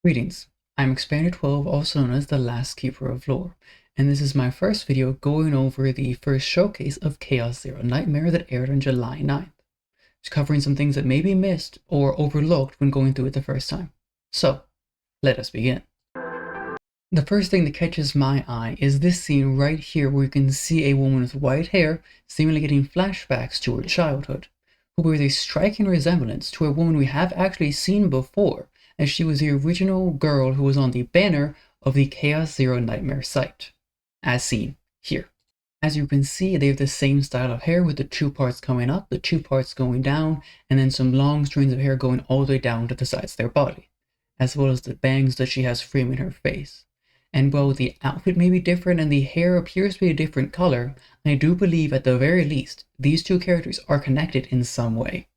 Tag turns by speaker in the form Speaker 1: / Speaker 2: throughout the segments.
Speaker 1: Greetings, I'm Expander12, also known as the Last Keeper of Lore, and this is my first video going over the first showcase of Chaos Zero Nightmare that aired on July 9th, covering some things that may be missed or overlooked when going through it the first time. So, let us begin. The first thing that catches my eye is this scene right here where you can see a woman with white hair seemingly getting flashbacks to her childhood, who bears a striking resemblance to a woman we have actually seen before, as she was the original girl who was on the banner of the Chaos Zero Nightmare site, as seen here. As you can see, they have the same style of hair with the two parts coming up, the two parts going down, and then some long strands of hair going all the way down to the sides of their body, as well as the bangs that she has framing her face. And while the outfit may be different and the hair appears to be a different color, I do believe at the very least, these two characters are connected in some way.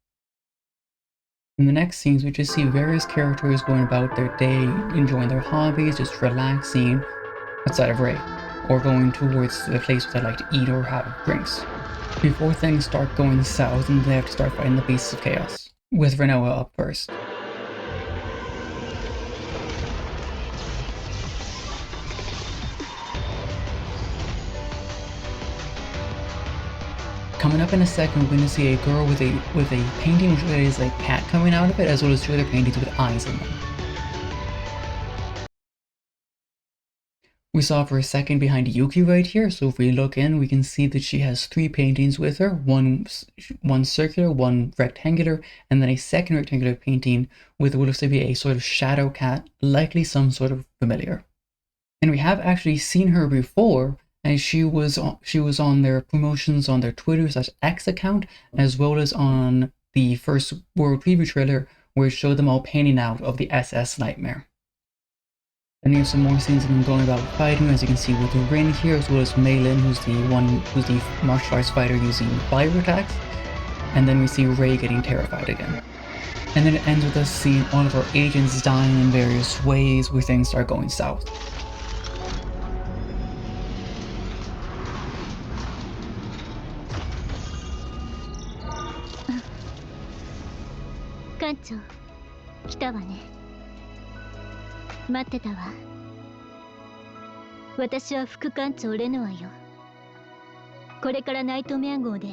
Speaker 1: In the next scenes, we just see various characters going about their day, enjoying their hobbies, just relaxing outside of Ray, or going towards the place where they like to eat or have drinks, before things start going south and they have to start fighting the beasts of chaos, with Renoa up first. Coming up in a second, we're going to see a girl with a painting which is a cat coming out of it, as well as two other paintings with eyes in them. We saw for a second behind Yuki right here, so if we look in, we can see that she has three paintings with her, one circular, one rectangular, and then a second rectangular painting with what looks to be a sort of shadow cat, likely some sort of familiar. And we have actually seen her before, and she was on their promotions on their Twitter/X account, as well as on the first World Preview trailer, where it showed them all painting out of the SS Nightmare. And we have some more scenes of them going about fighting, as you can see with Rin here, as well as Meilin, who's the martial arts fighter using fire attacks. And then we see Ray getting terrified again. And then it ends with us seeing all of our agents dying in various ways where things start going south.
Speaker 2: Kancho, 来たわね。待ってたわ。私は副艦長レノアよ。これからナイトメア号で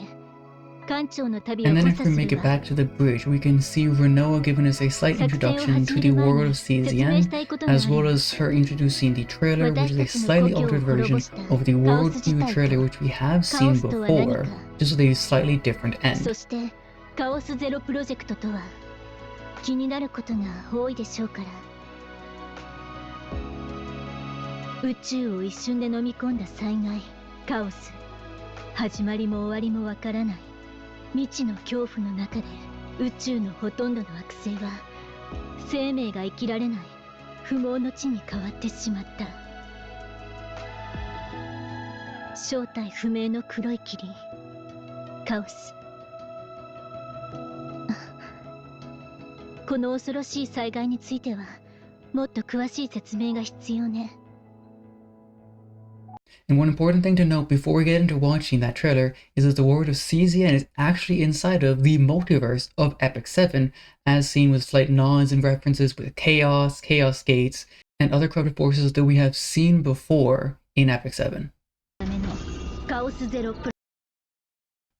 Speaker 2: 艦長の旅を
Speaker 1: And
Speaker 2: 補
Speaker 1: then
Speaker 2: 佐
Speaker 1: if we
Speaker 2: す
Speaker 1: make
Speaker 2: る
Speaker 1: it
Speaker 2: わ。
Speaker 1: back to the bridge, we can see Renoa giving us a slight introduction to the world of CZN, as well as her introducing the trailer, which is a slightly altered version of the world view trailer which we have seen before, just with a slightly different end.
Speaker 2: そしてカオスゼロプロジェクトとは気になることが多いでしょうから。宇宙を一瞬で飲み込んだ災害、カオス。始まりも終わりもわからない未知の恐怖の中で、宇宙のほとんどの惑星は生命が生きられない不毛の地に変わってしまった。正体不明の黒い霧、カオス。この恐ろしい災害についてはもっと詳しい説明が必要ね。
Speaker 1: And one important thing to note before we get into watching that trailer is that the world of CZN is actually inside of the multiverse of Epic 7, as seen with slight nods and references with Chaos, Chaos Gates, and other corrupted forces that we have seen before in Epic 7.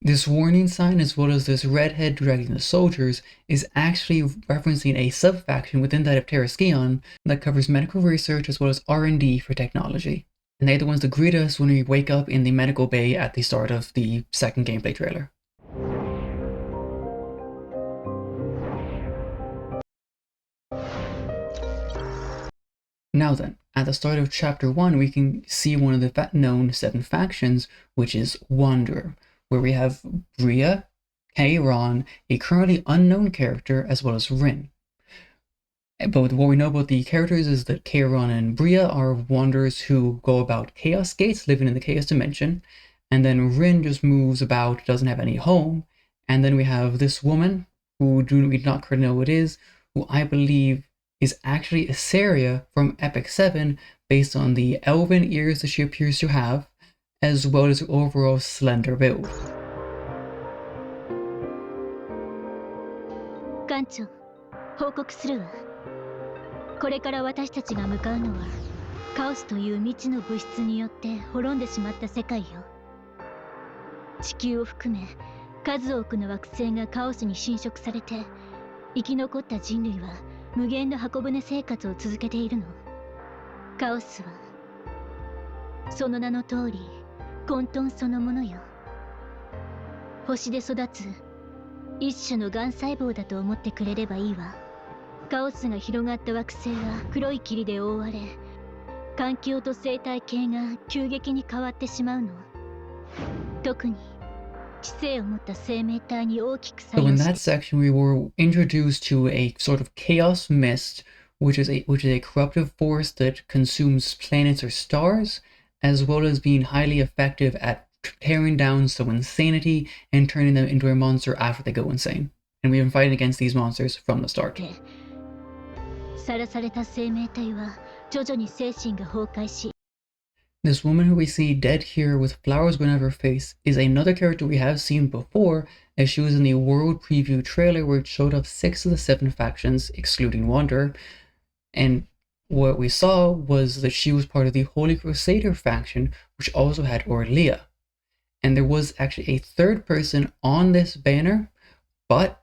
Speaker 1: This warning sign, as well as this redhead directing the soldiers, is actually referencing a sub-faction within that of Terraskeon that covers medical research as well as R&D for technology. And they're the ones that greet us when we wake up in the medical bay at the start of the second gameplay trailer. Now then, at the start of Chapter 1, we can see one of the known 7 factions, which is Wanderer, where we have Bria, Kairon, a currently unknown character, as well as Rin. But what we know about the characters is that Kairon and Bria are wanderers who go about Chaos Gates, living in the Chaos Dimension, and then Rin just moves about, doesn't have any home, and then we have this woman, who we do not currently know who it is, who I believe is actually Asaria from Epic 7, based on the elven ears that she appears to have, as well as her overall slender build.
Speaker 2: 艦長、報告するわ。これから私たちが向かうのはカオスという未知の物質によって滅んでしまった世界よ。地球を含め数多くの惑星がカオスに侵食されて、生き残った人類は無限の箱舟生活を続けているの。カオスはその名の通り混沌そのものよ。星で育つ一種のがん細胞だと思ってくれればいいわ。カオスが広がった惑星は黒い霧で覆われ、環境と生態系が急激に変わってしまうの。特に知性を持った生命体に大きく作
Speaker 1: So
Speaker 2: 用
Speaker 1: in
Speaker 2: し
Speaker 1: that
Speaker 2: て、
Speaker 1: section, we were introduced to a sort of chaos mist, which is a corruptive force that consumes planets or stars, as well as being highly effective at tearing down someone's sanity and turning them into a monster after they go insane. And we've been fighting against these monsters from the start.
Speaker 2: さらされた生命体は徐々に精神が崩壊し、
Speaker 1: This woman who we see dead here with flowers going out of her face is another character we have seen before, as she was in the world preview trailer where it showed off 6 of the 7 factions, excluding Wanderer. And what we saw was that she was part of the Holy Crusader faction, which also had Orlia. And there was actually a third person on this banner, but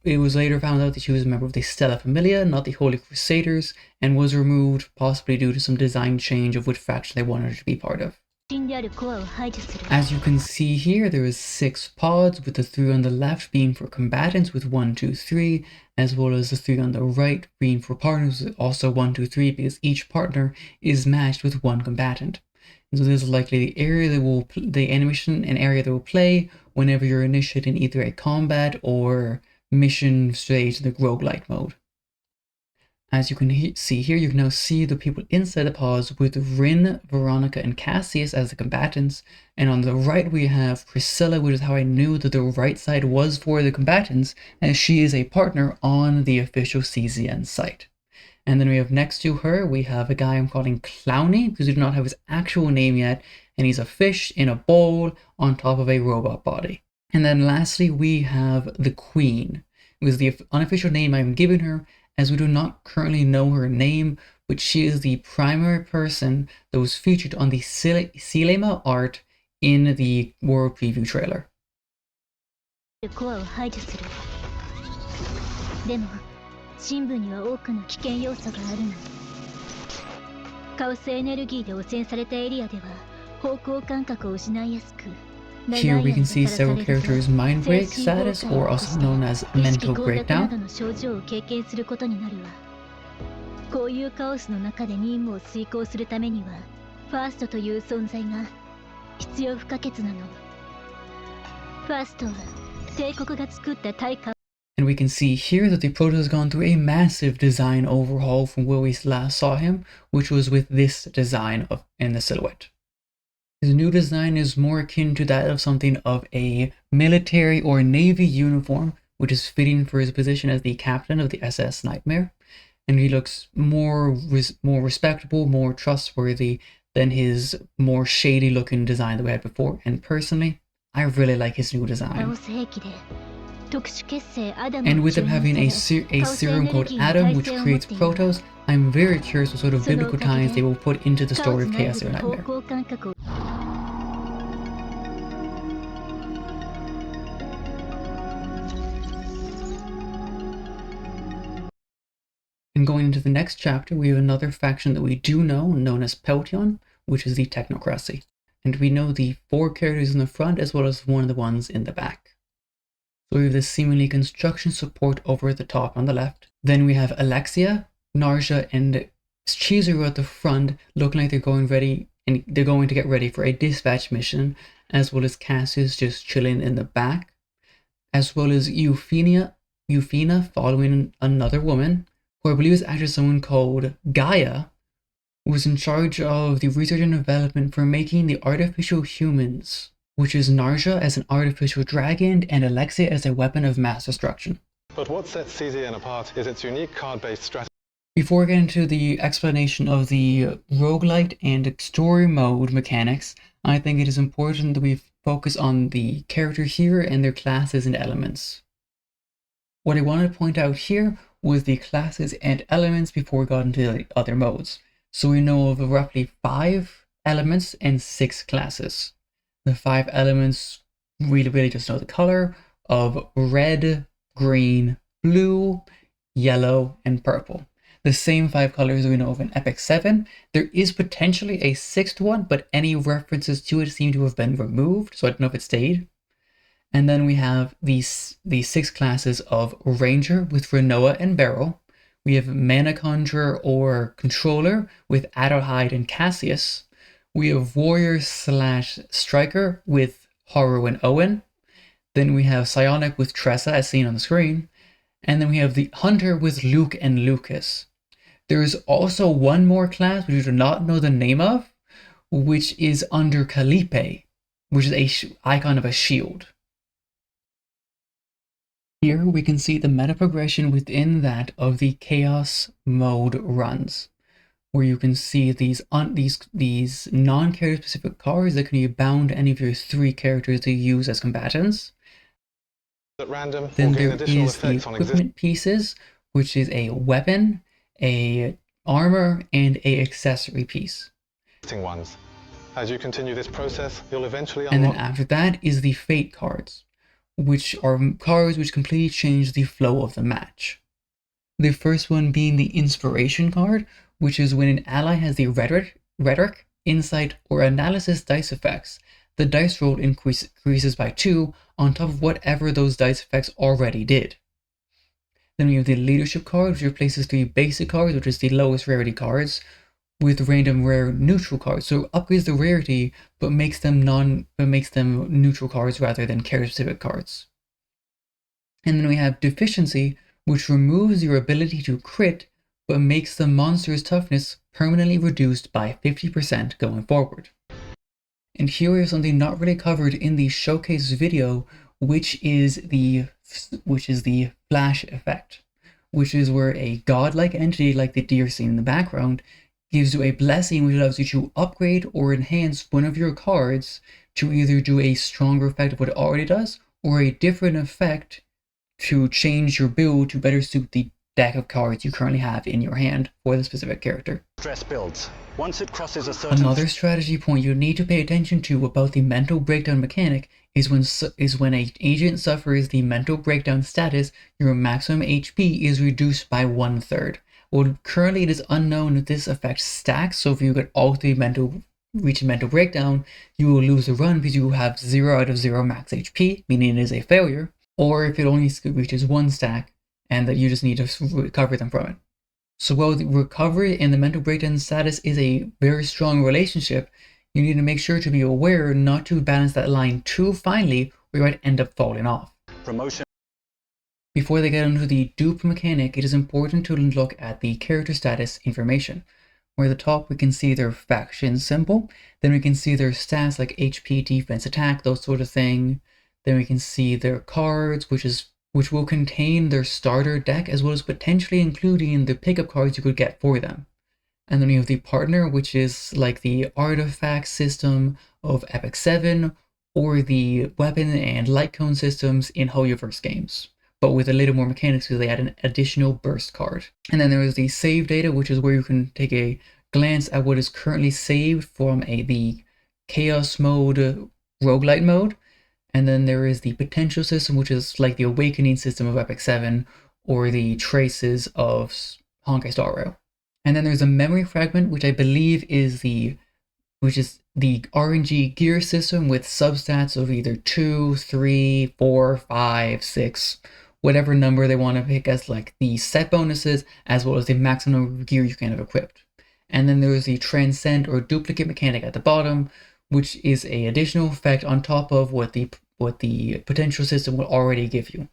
Speaker 1: it was later found out that she was a member of the Stella Familia, not the Holy Crusaders, and was removed possibly due to some design change of which faction they wanted her to be part of.
Speaker 2: 死であるコアを排除する。
Speaker 1: As you can see here, there is 6 pods, with the 3 on the left being for combatants with 1, 2, 3, as well as the 3 on the right being for partners with also 1, 2, 3, because each partner is matched with 1 combatant. And so this is likely the area that will the animation and area that will play whenever you're initiating either a combat or mission stage in the roguelike mode. As you can see here, you can now see the people inside the pods with Rin, Veronica, and Cassius as the combatants. And on the right we have Priscilla, which is how I knew that the right side was for the combatants, as she is a partner on the official CZN site. And then we have next to her, we have a guy I'm calling Clowny, because we do not have his actual name yet, and he's a fish in a bowl on top of a robot body. And then lastly, we have the Queen, who is the unofficial name I'm giving her, as we do not currently know her name, but she is the primary person that was featured on the Silema art in the World Preview trailer.
Speaker 2: コアを排除する。でも深部には多くの危険要素があるの。カオスエネルギーで汚染されたエリアでは方向感覚を失いやすく、
Speaker 1: Here we can see several characters' mind break status, or also known as mental breakdown.
Speaker 2: の症状を経験することになるわ。こういうカオスの中で任務を遂行するためにはファーストという存在が必要不可欠なの。ファーストは帝国が作った対価。
Speaker 1: And we can see here that the Proto has gone through a massive design overhaul from where we last saw him, which was with this design in the silhouette. His new design is more akin to that of something of a military or navy uniform, which is fitting for his position as the captain of the SS Nightmare, and he looks more respectable, more trustworthy than his more shady looking design that we had before. And personally, I really like his new design. And with him having a serum called Adam, which creates Protos, I'm very curious what sort of biblical ties they will put into the story of Chaos Zero Nightmare. And going into the next chapter, we have another faction that we do know, known as Peltion, which is the Technocracy. And we know the 4 characters in the front as well as one of the ones in the back. So we have this seemingly construction support over at the top on the left. Then we have Alexia, Narja, and Chizuru at the front, looking like they're going to get ready for a dispatch mission, as well as Cassius just chilling in the back, as well as Euphina following another woman, who I believe is actually someone called Gaia, who was in charge of the research and development for making the artificial humans, which is Narja as an artificial dragon and Alexia as a weapon of mass destruction.
Speaker 3: But what sets CZN apart is its unique card-based strategy.
Speaker 1: Before we get into the explanation of the roguelite and story mode mechanics, I think it is important that we focus on the character here and their classes and elements. What I wanted to point out here was the classes and elements before we got into the other modes. So we know of roughly 5 elements and 6 classes. The 5 elements really just know the color of red, green, blue, yellow, and purple. The same 5 colors we know of in Epic 7. There is potentially a 6th one, but any references to it seem to have been removed, so I don't know if it stayed. And then we have the 6 classes of Ranger with Renoa and Beryl. We have Mana Conjurer or Controller with Adelheid and Cassius. We have Warrior / Striker with Haru and Owen. Then we have Psionic with Tressa as seen on the screen. And then we have the Hunter with Luke and Lucas. There is also one more class which we do not know the name of, which is under Calliope, which is a icon of a shield. Here we can see the meta progression within that of the Chaos mode runs, where you can see these non-character specific cards that can be bound to any of your 3 characters to use as combatants.
Speaker 3: At random,
Speaker 1: Then
Speaker 3: or gain
Speaker 1: there
Speaker 3: additional
Speaker 1: is the
Speaker 3: effects on
Speaker 1: equipment pieces, which is a weapon, a armor, and a accessory piece.
Speaker 3: existing ones. As you continue this process, you'll eventually
Speaker 1: And then
Speaker 3: unlock.
Speaker 1: after that is the fate cards, which are cards which completely change the flow of the match. The first one being the inspiration card, which is when an ally has the rhetoric, insight, or analysis dice effects, the dice roll increases by 2 on top of whatever those dice effects already did. Then we have the leadership card, which replaces 3 basic cards, which is the lowest rarity cards, with random rare neutral cards. So it upgrades the rarity, but makes them neutral cards rather than character specific cards. And then we have deficiency, which removes your ability to crit, but makes the monster's toughness permanently reduced by 50% going forward. And here we have something not really covered in the showcase video, which is the flash effect, which is where a godlike entity like the deer seen in the background gives you a blessing which allows you to upgrade or enhance one of your cards to either do a stronger effect of what it already does, or a different effect to change your build to better suit the deck of cards you currently have in your hand for the specific character.
Speaker 4: Stress builds. Once it crosses a certain...
Speaker 1: Another strategy point you need to pay attention to about the mental breakdown mechanic is when an agent suffers the mental breakdown status, your maximum HP is reduced by 1/3. Well, currently it is unknown if this effect stacks, so if you get all 3 reach mental breakdown, you will lose the run because you have 0 out of 0 max HP, meaning it is a failure, or if it only reaches 1 stack and that you just need to recover them from it. So while the recovery and the mental breakdown status is a very strong relationship, you need to make sure to be aware not to balance that line too finely or you might end up falling off.
Speaker 4: Promotion.
Speaker 1: Before they get into the dupe mechanic, it is important to look at the character status information. Where at the top we can see their faction symbol, then we can see their stats like HP, defense, attack, those sort of thing. Then we can see their cards, which will contain their starter deck as well as potentially including the pickup cards you could get for them. And then we have the partner, which is like the artifact system of Epic 7 or the weapon and light cone systems in Hoyoverse games, but with a little more mechanics because they add an additional burst card. And then there is the save data, which is where you can take a glance at what is currently saved from the Chaos mode, roguelite mode. And then there is the potential system, which is like the awakening system of Epic 7 or the traces of Honkai Star Rail. And then there's a memory fragment, which I believe is the RNG gear system with substats of either 2, 3, 4, 5, 6, whatever number they want to pick as like the set bonuses, as well as the maximum gear you can have equipped. And then there's the transcend or duplicate mechanic at the bottom, which is an additional effect on top of what the potential system will already give you.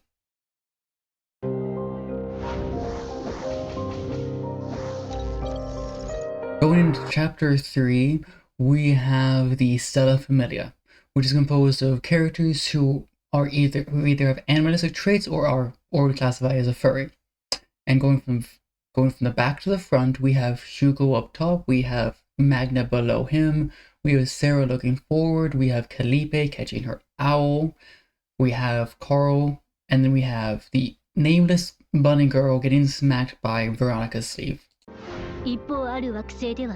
Speaker 1: Going into chapter 3, we have the Stella Familia, which is composed of characters who either have animalistic traits or classified as a furry. And going from the back to the front, we have Hugo up top, we have Magna below him, we have Sarah looking forward, we have Calliope catching her owl, we have Carl, and then we have the nameless bunny girl getting smacked by Veronica's sleeve.
Speaker 2: 一方ある惑星では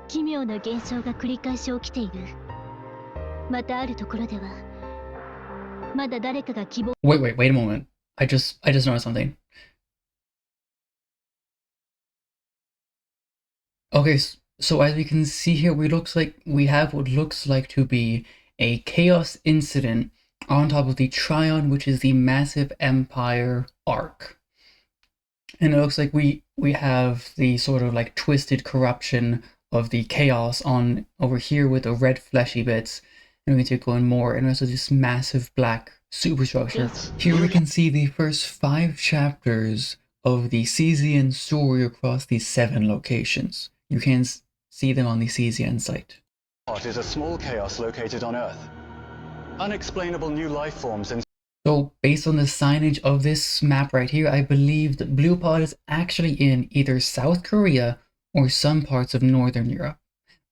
Speaker 2: 奇妙な現象が繰り返し起きている。またあるところではまだ誰かが希望
Speaker 1: Wait a moment. I just noticed something. Okay, so as we can see here, we have what looks like to be a chaos incident on top of the Trion, which is the massive empire arc. And it looks like we have the sort of like twisted corruption of the chaos on over here with the red fleshy bits, and we can go in more, and also this massive black superstructure. Here we can see the first 5 chapters of the Cesian story across these 7 locations. You can see them on the Cesian site.
Speaker 4: is a small chaos located on Earth. Unexplainable new life forms and
Speaker 1: So based on the signage of this map right here, I believe that Blue Pod is actually in either South Korea or some parts of Northern Europe.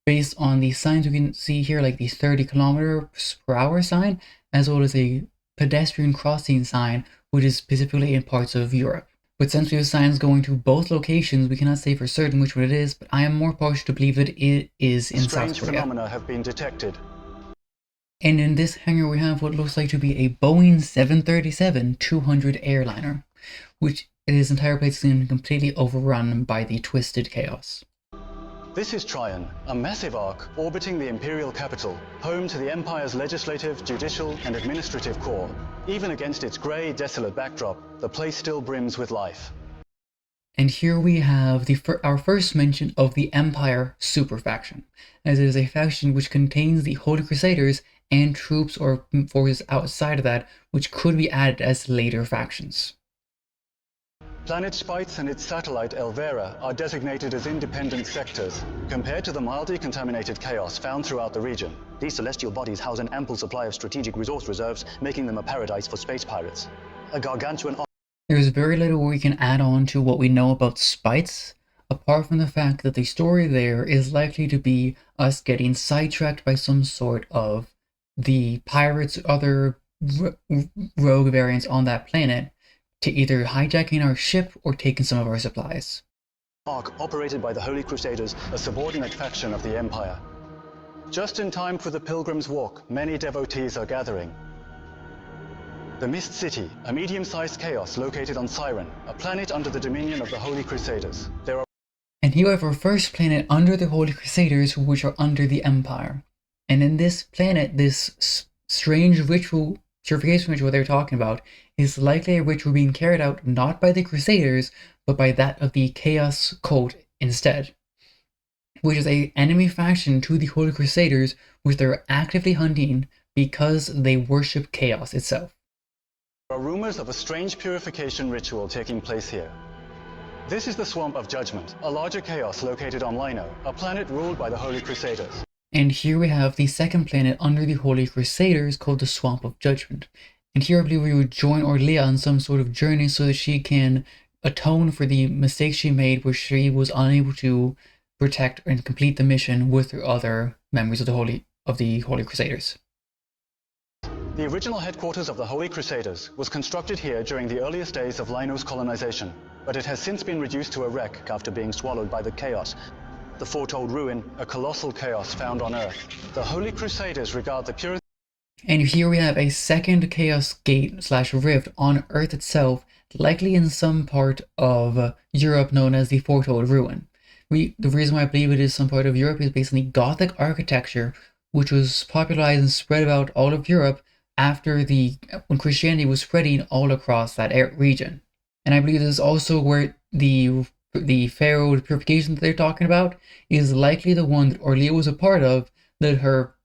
Speaker 1: Based on the signs you can see here, like the 30 kilometers per hour sign, as well as a pedestrian crossing sign, which is specifically in parts of Europe. But since we have signs going to both locations, we cannot say for certain which one it is, but I am more partial to believe that it is in South
Speaker 4: strange
Speaker 1: Korea.
Speaker 4: phenomena have been detected.
Speaker 1: And in this hangar we have what looks like to be a Boeing 737-200 airliner, which its entire place has been completely overrun by the twisted chaos.
Speaker 4: This is Trion, a massive arc orbiting the imperial capital, home to the Empire's legislative, judicial, and administrative core. Even against its grey, desolate backdrop, the place still brims with life.
Speaker 1: And here we have our first mention of the Empire Super Faction, as it is a faction which contains the Holy Crusaders and troops or forces outside of that, which could be added as later factions.
Speaker 4: Planet Spitz and its satellite Elvera are designated as independent sectors, compared to the mildly contaminated chaos found throughout the region. These celestial bodies house an ample supply of strategic resource reserves, making them a paradise for space pirates. A gargantuan...
Speaker 1: There's very little we can add on to what we know about Spitz, apart from the fact that the story there is likely to be us getting sidetracked by some sort of the pirates, other rogue variants on that planet, to either hijacking our ship or taking some of our supplies.
Speaker 4: Arc operated by the Holy Crusaders, a subordinate faction of the Empire. Just in time for the Pilgrim's Walk, many devotees are gathering. The Mist City, a medium-sized chaos located on Siren, a planet under the dominion of the Holy Crusaders.
Speaker 1: And here we have our first planet under the Holy Crusaders, which are under the Empire. And in this planet, this strange ritual, purification ritual they're talking about, is likely a ritual being carried out not by the Crusaders, but by that of the Chaos Cult instead, which is an enemy faction to the Holy Crusaders, which they're actively hunting because they worship chaos itself.
Speaker 4: There are rumors of a strange purification ritual taking place here. This is the Swamp of Judgment, a larger chaos located on Lino, a planet ruled by the Holy Crusaders.
Speaker 1: And here we have the second planet under the Holy Crusaders called the Swamp of Judgment. And here I believe we would join Orlia on some sort of journey so that she can atone for the mistakes she made where she was unable to protect and complete the mission with her other members of the Holy Crusaders.
Speaker 4: The original headquarters of the Holy Crusaders was constructed here during the earliest days of Lino's colonization, but it has since been reduced to a wreck after being swallowed by the chaos. The foretold ruin, a colossal chaos found on Earth. The Holy Crusaders regard the pure...
Speaker 1: And here we have a second chaos gate / rift on Earth itself, likely in some part of Europe known as the foretold ruin. The reason why I believe it is some part of Europe is based on the Gothic architecture, which was popularized and spread about all of Europe after when Christianity was spreading all across that region. And I believe this is also where the Pharaoh purification that they're talking about is likely the one that Orlia was a part of, that her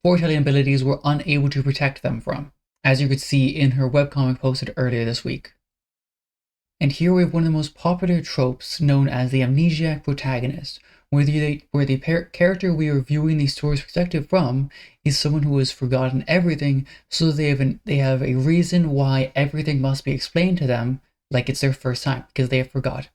Speaker 1: foretelling abilities were unable to protect them from, as you could see in her webcomic posted earlier this week. And here we have one of the most popular tropes known as the amnesiac protagonist, where the character we are viewing the story's perspective from is someone who has forgotten everything, so they have a reason why everything must be explained to them like it's their first time, because they have forgot.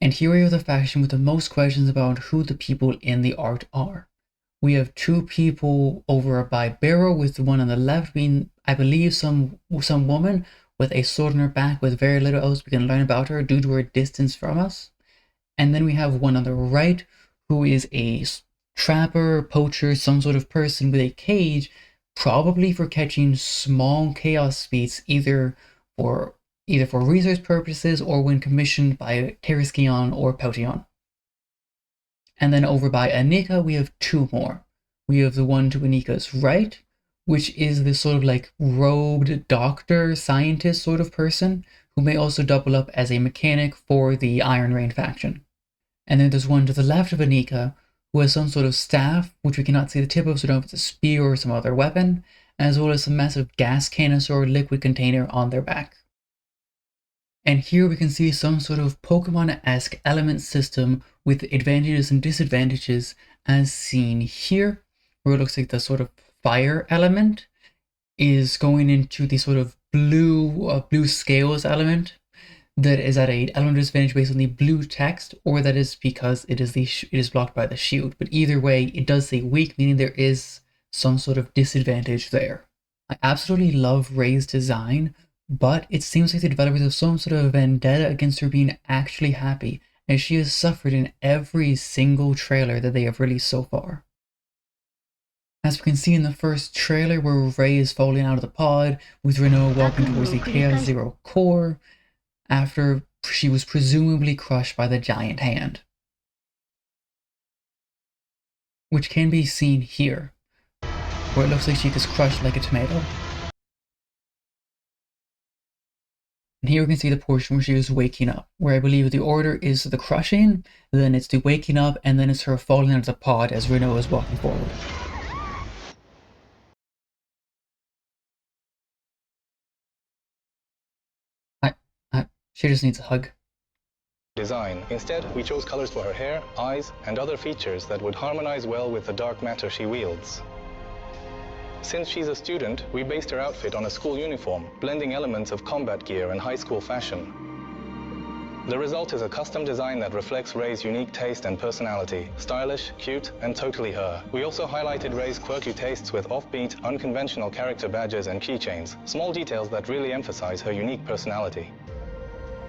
Speaker 1: And here we have the faction with the most questions about who the people in the art are. we have two people over by Barrow, with the one on the left being, I believe, some woman with a sword in her back with very little else we can learn about her due to her distance from us. And then we have one on the right who is a trapper, poacher, some sort of person with a cage, probably for catching small chaos beasts, either for research purposes or when commissioned by Terraskion or Potion. And then over by Anika, we have two more. We have the one to Anika's right, which is this sort of like robed doctor, scientist sort of person, who may also double up as a mechanic for the Iron Rain faction. And then there's one to the left of Anika, who has some sort of staff, which we cannot see the tip of, so don't know if it's a spear or some other weapon, as well as some massive gas canister or liquid container on their back. And here we can see some sort of Pokemon-esque element system with advantages and disadvantages as seen here, where it looks like the sort of fire element is going into the sort of blue scales element that is at a element disadvantage based on the blue text, or that is because it is blocked by the shield. But either way, it does say weak, meaning there is some sort of disadvantage there. I absolutely love Ray's design, but it seems like the developers have some sort of vendetta against her being actually happy, as she has suffered in every single trailer that they have released so far. As we can see in the first trailer, where Ray is falling out of the pod, with Renault walking towards the Chaos Zero core, after she was presumably crushed by the giant hand. Which can be seen here, where it looks like she gets crushed like a tomato. And here we can see the portion where she is waking up, where I believe the order is the crushing, then it's the waking up, and then it's her falling out of the pod as Renault is walking forward. She just needs a hug.
Speaker 3: Design. Instead, we chose colors for her hair, eyes, and other features that would harmonize well with the dark matter she wields. Since she's a student, we based her outfit on a school uniform, blending elements of combat gear and high school fashion. The result is a custom design that reflects Ray's unique taste and personality. Stylish, cute, and totally her. We also highlighted Ray's quirky tastes with offbeat, unconventional character badges and keychains, small details that really emphasize her unique personality.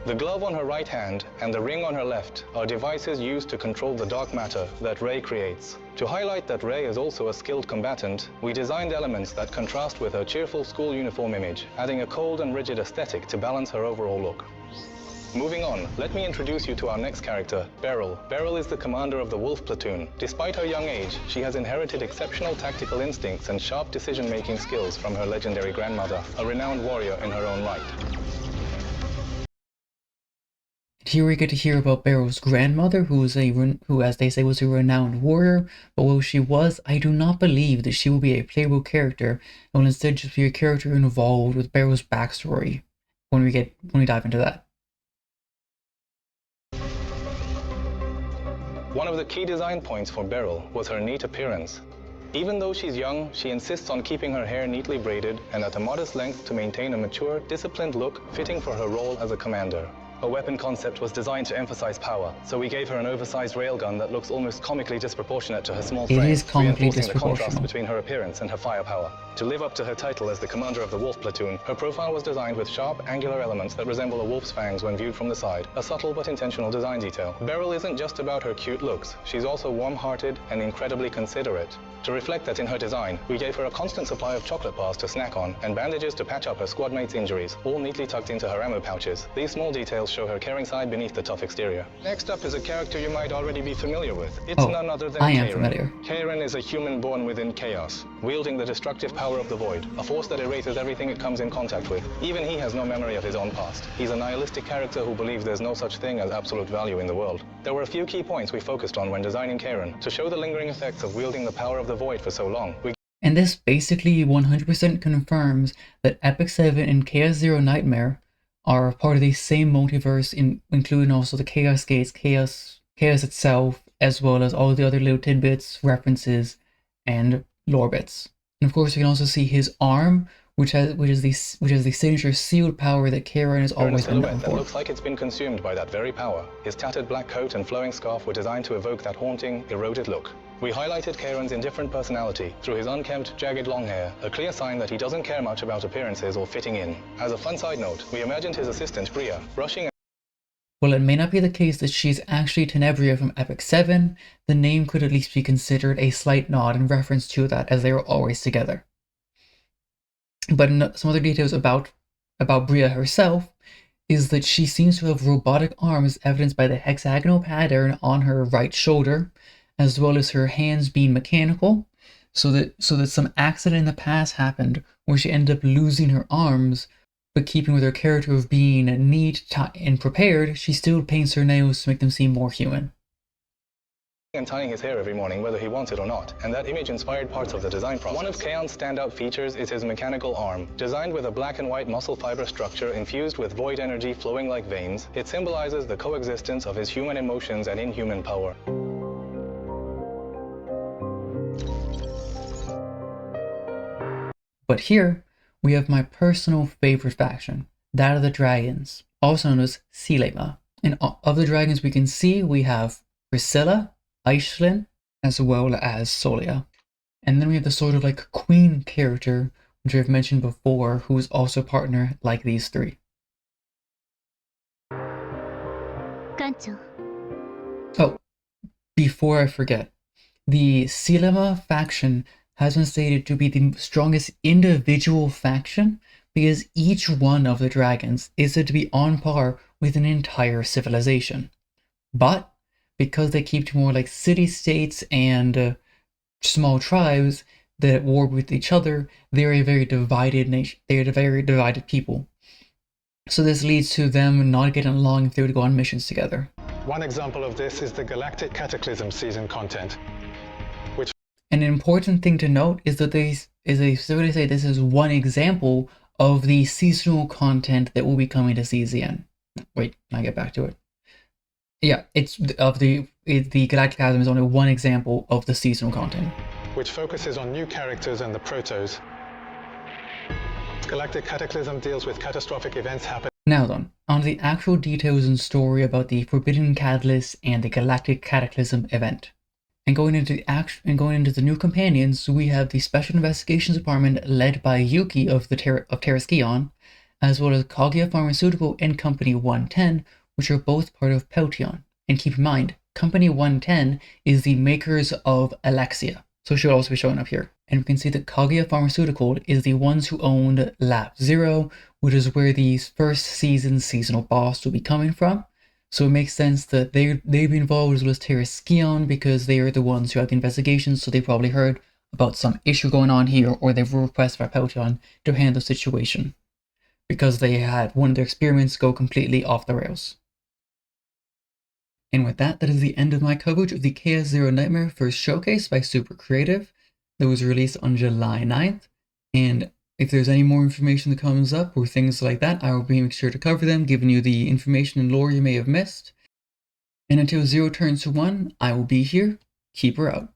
Speaker 3: The glove on her right hand and the ring on her left are devices used to control the dark matter that Ray creates. To highlight that Ray is also a skilled combatant, we designed elements that contrast with her cheerful school uniform image, adding a cold and rigid aesthetic to balance her overall look. Moving on, let me introduce you to our next character, Beryl. Beryl is the commander of the Wolf Platoon. Despite her young age, she has inherited exceptional tactical instincts and sharp decision-making skills from her legendary grandmother, a renowned warrior in her own right.
Speaker 1: Here we get to hear about Barrow's grandmother, who, as they say, was a renowned warrior, but while she was, I do not believe that she will be a playable character, and will instead just be a character involved with Barrow's backstory when we dive into that.
Speaker 3: One of the key design points for Beryl was her neat appearance. Even though she's young, she insists on keeping her hair neatly braided and at a modest length to maintain a mature, disciplined look fitting for her role as a commander. Her weapon concept was designed to emphasize power, so we gave her an oversized railgun that looks almost comically disproportionate to her small frame, reinforcing the contrast between her appearance and her firepower. To live up to her title as the commander of the Wolf Platoon, her profile was designed with sharp, angular elements that resemble a wolf's fangs when viewed from the side, a subtle but intentional design detail. Beryl isn't just about her cute looks, she's also warm-hearted and incredibly considerate. To reflect that in her design, we gave her a constant supply of chocolate bars to snack on and bandages to patch up her squad mates' injuries, all neatly tucked into her ammo pouches. These small details show her caring side beneath the tough exterior. Next up is a character you might already be familiar with. It's none other than Karen. Karen is a human born within chaos, wielding the destructive power of the void, a force that erases everything it comes in contact with. Even he has no memory of his own past. He's a nihilistic character who believes there's no such thing as absolute value in the world. There were a few key points we focused on when designing Karen to show the lingering effects of wielding the power of the void for so long.
Speaker 1: And this basically 100% confirms that Epic 7 and Chaos Zero Nightmare are part of the same multiverse, including also the Chaos Gates, Chaos itself, as well as all the other little tidbits, references, and lore bits. And of course, you can also see his arm, which is the signature sealed power that Karen has always been known
Speaker 3: that
Speaker 1: for.
Speaker 3: looks like it's been consumed by that very power. His tattered black coat and flowing scarf were designed to evoke that haunting, eroded look. We highlighted Kieran's indifferent personality through his unkempt, jagged long hair, a clear sign that he doesn't care much about appearances or fitting in. As a fun side note, we imagined his assistant, Bria, brushing.
Speaker 1: While it may not be the case that she's actually Tenebria from Epic 7, the name could at least be considered a slight nod in reference to that, as they were always together. But some other details about Bria herself is that she seems to have robotic arms, evidenced by the hexagonal pattern on her right shoulder, as well as her hands being mechanical, so that some accident in the past happened where she ended up losing her arms, but keeping with her character of being neat and prepared, she still paints her nails to make them seem more human.
Speaker 3: And tying his hair every morning, whether he wants it or not, and that image inspired parts of the design process. One of Kaon's standout features is his mechanical arm. Designed with a black and white muscle fiber structure infused with void energy flowing like veins, it symbolizes the coexistence of his human emotions and inhuman power.
Speaker 1: But here, we have my personal favorite faction, that of the dragons, also known as Silema. And of the dragons we can see, we have Priscilla, Aishlin, as well as Solia. And then we have the sort of like queen character, which I've mentioned before, who is also a partner like these three.
Speaker 2: Kancho.
Speaker 1: Oh, before I forget, the Silema faction has been stated to be the strongest individual faction because each one of the dragons is said to be on par with an entire civilization. But because they keep to more like city-states and small tribes that at war with each other, they're a very divided nation. They're a very divided people. So this leads to them not getting along if they were to go on missions together.
Speaker 5: One example of this is the Galactic Cataclysm season content.
Speaker 1: An important thing to note is that this is one example of the seasonal content that will be coming to CZN. Wait, I get back to it. Yeah, the Galactic Chasm is only one example of the seasonal content,
Speaker 5: which focuses on new characters and the protos. Galactic Cataclysm deals with catastrophic events happening.
Speaker 1: Now then, on the actual details and story about the Forbidden Catalyst and the Galactic Cataclysm event. And going into the new companions, we have the Special Investigations Department led by Yuki of Terraskion, as well as Kaguya Pharmaceutical and Company 110, which are both part of Peltion. And keep in mind, Company 110 is the makers of Alexia, so she'll also be showing up here. And we can see that Kaguya Pharmaceutical is the ones who owned Lab Zero, which is where the first season's seasonal boss will be coming from. So it makes sense that they'd be involved as well as Terraskion because they are the ones who have the investigations, so they probably heard about some issue going on here, or they've requested for Peltion to handle the situation because they had one of their experiments go completely off the rails. And with that, that is the end of my coverage of the Chaos Zero Nightmare first showcase by Super Creative that was released on July 9th. And if there's any more information that comes up or things like that, I will be making sure to cover them, giving you the information and lore you may have missed. And until 0 turns to 1, I will be here. Keep her out.